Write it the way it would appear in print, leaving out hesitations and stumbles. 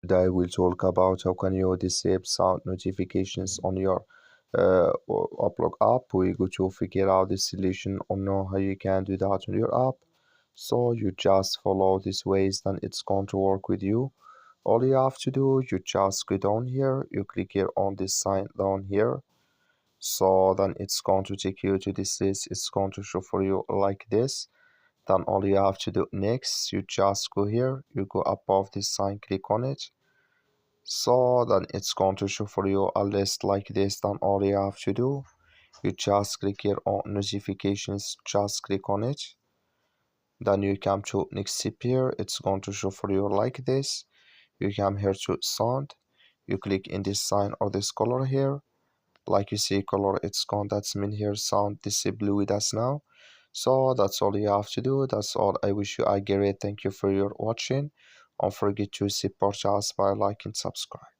Today we'll talk about how can you disable sound notifications on your Waplog app. We go to figure out the solution or know how you can do that on your app. So you just follow these ways, then it's going to work with you. All you have to do, you just go down here, you click here on this sign down here. So then it's going to take you to this list. It's going to show for you like this. Then all you have to do next, you just go here, you go above this sign, click on it. So then it's going to show for you a list like this. Then all you have to do, you just click here on notifications, just click on it. Then you come to next step here, it's going to show for you like this. You come here to sound, you click in this sign or this color here. Like you see color, it's gone, that's mean here sound disable with us now. So that's all you have to do. That's all. I wish you a great thank you for your watching. Don't forget to support us by like and subscribe.